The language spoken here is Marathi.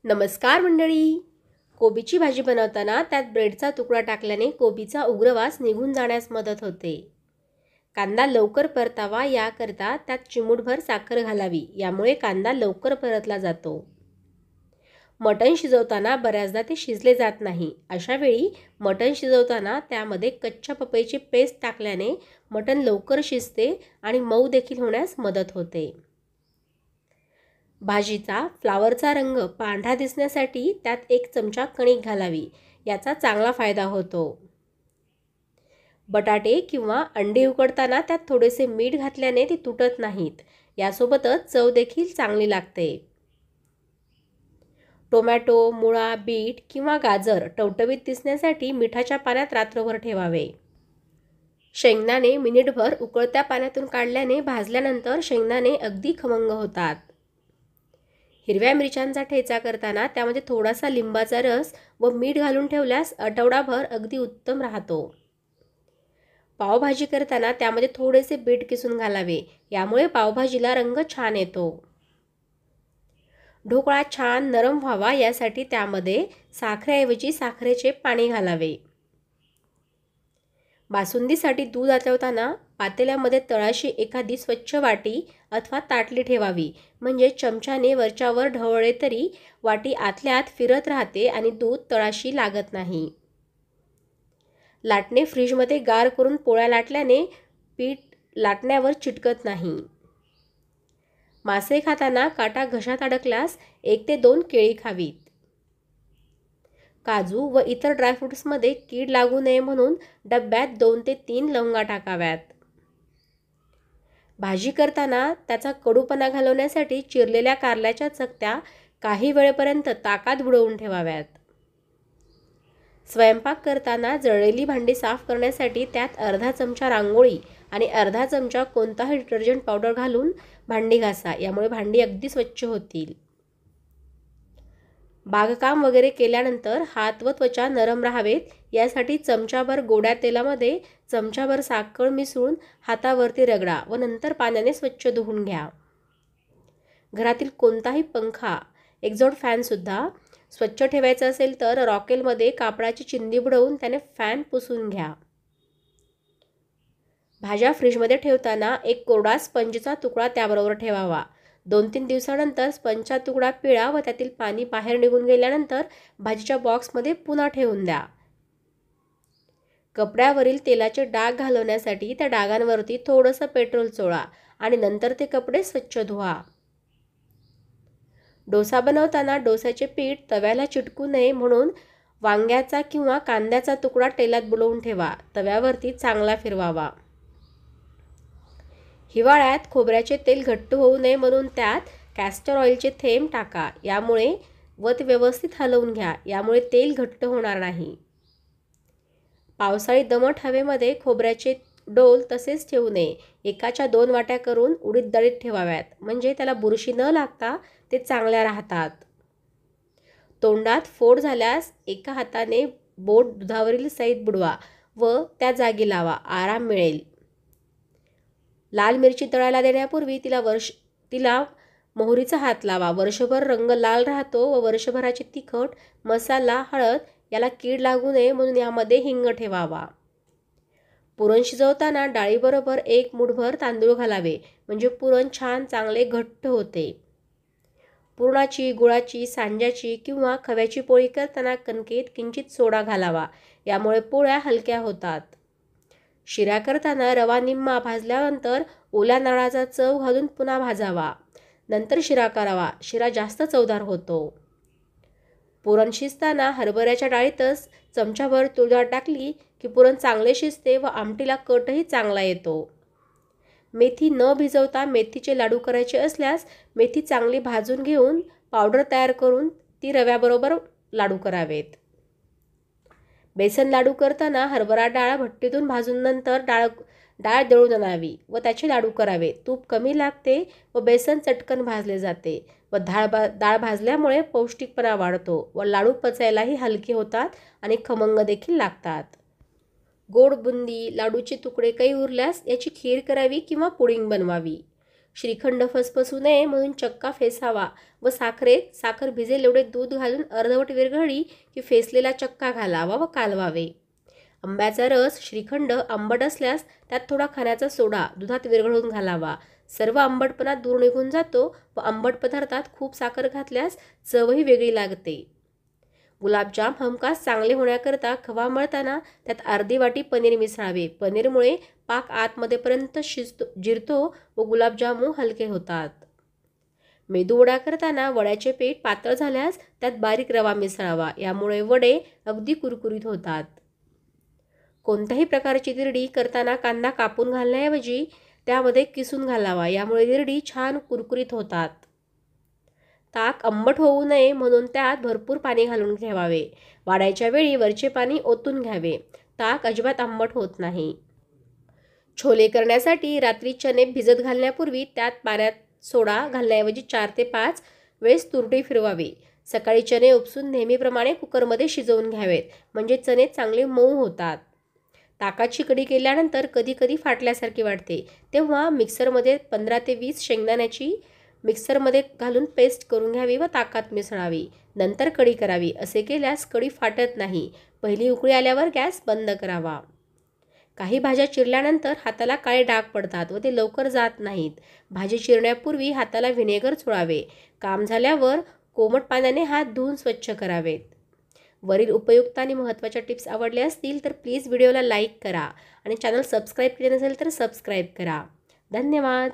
नमस्कार मंडळी. कोबीची भाजी बनवताना त्यात ब्रेडचा तुकडा टाकल्याने कोबीचा उग्रवास निघून जाण्यास मदत होते. कांदा लवकर परतावा याकरता त्यात चिमूटभर साखर घालावी, यामुळे कांदा लवकर परतला जातो. मटण शिजवताना बऱ्याचदा ते शिजले जात नाही. अशा वेळी मटण शिजवताना त्यामध्ये कच्च्या पपईची पेस्ट टाकल्याने मटण लवकर शिजते आणि मऊ देखील होण्यास मदत होते. भाजीचा फ्लावरचा रंग पांढरा दिसण्यासाठी त्यात 1 चमचा कणिक घालावी, याचा चांगला फायदा होतो. बटाटे किंवा अंडी उकडताना त्यात थोडेसे मीठ घातल्याने ती तुटत नाहीत. यासोबतच चव देखील चांगली लागते. टोमॅटो, मुळा, बीट किंवा गाजर टवटवीत दिसण्यासाठी मिठाच्या पाण्यात रात्रभर ठेवावे. शेंगदाणे मिनिटभर उकळत्या पाण्यातून काढल्याने भाजल्यानंतर शेंगदाणे अगदी खमंग होतात. हिरव्या मिरच्यांचा ठेचा करताना त्यामध्ये थोडासा लिंबाचा रस व मीठ घालून ठेवल्यास आठवडाभर अगदी उत्तम राहतो. पावभाजी करताना त्यामध्ये थोडेसे बीट किसून घालावे, यामुळे पावभाजीला रंग छान येतो. ढोकळा छान नरम व्हावा यासाठी त्यामध्ये साखरेऐवजी साखरेचे पाणी घालावे. बासुंदीसाठी दूध आटवताना पातेल्यामध्ये तळाशी एखादी स्वच्छ वाटी अथवा ताटली ठेवावी, म्हणजे चमच्याने वरच्यावर ढवळले तरी वाटी आतल्या आत फिरत राहते आणि दूध तळाशी लागत नाही. लाटणे फ्रीजमध्ये गार करून पोळ्या लाटल्याने पीठ लाटण्यावर चिटकत नाही. मासे खाताना काटा घशात अडकल्यास 1 ते 2 केळी खावीत. काजू व इतर ड्रायफ्रुट्समध्ये कीड लागू नये म्हणून डब्यात 2 ते 3 लवंगा टाकाव्यात. भाजी करताना त्याचा कडूपणा घालवण्यासाठी चिरलेल्या कारल्याच्या चकत्या काही वेळेपर्यंत ताकात बुडवून ठेवाव्यात. स्वयंपाक करताना जळलेली भांडी साफ करण्यासाठी त्यात अर्धा चमचा रांगोळी आणि अर्धा चमचा कोणताही डिटर्जंट पावडर घालून भांडी घासा, यामुळे भांडी अगदी स्वच्छ होतील. बागकाम वगैरे केल्यानंतर हात व त्वचा नरम राहावेत यासाठी चमचाभर गोड्या तेलामध्ये चमचाभर साखर मिसळून हातावरती रगडा व नंतर पाण्याने स्वच्छ धुवून घ्या. घरातील कोणताही पंखा, एक्झॉट फॅनसुद्धा स्वच्छ ठेवायचा असेल तर रॉकेलमध्ये कापडाची चिंदी बुडवून त्याने फॅन पुसून घ्या. भाज्या फ्रीजमध्ये ठेवताना एक कोरडा स्पंजचा तुकडा त्याबरोबर ठेवावा. 2-3 दिवसानंतर स्पंजचा तुकडा पिळा व त्यातील पाणी बाहेर निघून गेल्यानंतर भाजीच्या बॉक्समध्ये पुन्हा ठेवून द्या. कपड्यावरील तेलाचे डाग घालवण्यासाठी त्या डागांवरती थोडंसं पेट्रोल चोळा आणि नंतर ते कपडे स्वच्छ धुवा. डोसा बनवताना डोस्याचे पीठ तव्याला चिटकू नये म्हणून वांग्याचा किंवा कांद्याचा तुकडा तेलात बुडवून ठेवा. तव्यावरती चांगला फिरवावा. हिवाळ्यात खोबऱ्याचे तेल घट्ट होऊ नये म्हणून त्यात कॅस्टर ऑइलचे थेंब टाका, यामुळे व ते व्यवस्थित हलवून घ्या, यामुळे तेल घट्ट होणार नाही. पावसाळी दमट हवेमध्ये खोबऱ्याचे डोल तसेच ठेवू नये. 1च्या 2 वाट्या करून उडीद डाळीत ठेवाव्यात, म्हणजे त्याला बुरशी न लागता ते चांगल्या राहतात. तोंडात फोड झाल्यास एका हाताने बोट दुधावरील सईत बुडवा व त्या जागी लावा, आराम मिळेल. लाल मिरची तळायला देण्यापूर्वी तिला मोहरीचा हात लावा. वर्षभर रंग लाल राहतो व वर्षभराची तिखट, मसाला, हळद याला कीड लागू नये म्हणून यामध्ये हिंग ठेवावा. पुरण शिजवताना डाळीबरोबर 1 मूठभर तांदूळ घालावे, म्हणजे पुरण छान चांगले घट्ट होते. पुरणाची, गुळाची, सांज्याची किंवा खव्याची पोळी करताना कणकेत किंचित सोडा घालावा, यामुळे पोळ्या हलक्या होतात. शिरा करताना रवा निम्मा भाजल्यानंतर ओल्या नारळाचा चव घालून पुन्हा भाजावा, नंतर शिरा करावा. शिरा जास्त चवदार होतो. पुरण शिजताना हरभऱ्याच्या डाळीतच चमचाभर तूर डाळ टाकली की पुरण चांगले शिजते व आमटीला कटही चांगला येतो. मेथी न भिजवता मेथीचे लाडू करायचे असल्यास मेथी चांगली भाजून घेऊन पावडर तयार करून ती रव्याबरोबर लाडू करावेत. बेसन लाडू करताना हरभरा डाळ भट्टीतून भाजून नंतर डाळ दळून आणावी व त्याचे लाडू करावे. तूप कमी लागते व बेसन चटकन भाजले जाते व डाळ भाजल्यामुळे पौष्टिकपणा वाढतो व लाडू पचायलाही हलके होतात आणि खमंग देखील लागतात. गोड बुंदी, लाडूचे तुकडे काही उरल्यास याची खीर करावी किंवा पुडिंग बनवावी. श्रीखंड फसफसू नये म्हणून चक्का फेसावा व साखरेत साखर भिजेल एवढे दूध घालून अर्धवट विरघळली की फेसलेला चक्का घालावा व कालवावे. आंब्याचा रस श्रीखंड आंबट असल्यास त्यात थोडा खाण्याचा सोडा दुधात विरघळून घालावा. सर्व आंबटपणा दूर निघून जातो व आंबट पदार्थात खूप साखर घातल्यास चवही वेगळी लागते. गुलाबजाम हमखास चांगले होण्याकरता खवा मळताना त्यात अर्धी वाटी पनीर मिसळावे. पनीरमुळे पाक आतमध्येपर्यंत जिरतो व गुलाबजामू हलके होतात. मेदूवडा करताना वड्याचे पीठ पातळ झाल्यास त्यात बारीक रवा मिसळावा. यामुळे वडे अगदी कुरकुरीत होतात. कोणत्याही प्रकारची दिरडी करताना कांदा कापून घालण्याऐवजी त्यामध्ये किसून घालावा. यामुळे दिरडी छान कुरकुरीत होतात. ताक आंबट होऊ नये म्हणून त्यात भरपूर पाणी घालून ठेवावे. वाढायच्या वेळी वरचे पाणी ओतून घ्यावे. ताक अजिबात आंबट होत नाही. छोले करण्यासाठी रात्री चणे भिजत घालण्यापूर्वी त्यात पाण्यात सोडा घालण्याऐवजी 4 ते 5 वेळेस तुरटी फिरवावी. सकाळी चणे उपसून नेहमीप्रमाणे कुकरमध्ये शिजवून घ्यावेत, म्हणजे चणे चांगले मऊ होतात. ताकाची कढी केल्यानंतर कधी कधी फाटल्यासारखी वाटते, तेव्हा मिक्सरमध्ये 15 ते 20 शेंगदाण्याची मिक्सरमध्ये घालून पेस्ट करून घ्यावी व ताकात मिसळावी. नंतर कढी करावी. असे केल्यास कढी फाटत नाही. पहिली उकळी आल्यावर गॅस बंद करावा. काही भाज्या चिरल्यानंतर हाताला काळे डाग पडतात व ते लवकर जात नाहीत. भाजी चिरण्यापूर्वी हाताला व्हिनेगर चोळावे. काम झाल्यावर कोमट पाण्याने हात धुवून स्वच्छ करावेत. वरील उपयुक्त आणि महत्त्वाच्या टिप्स आवडल्या असतील तर प्लीज व्हिडिओला लाईक करा आणि चॅनल सबस्क्राईब केले नसेल तर सबस्क्राईब करा. धन्यवाद.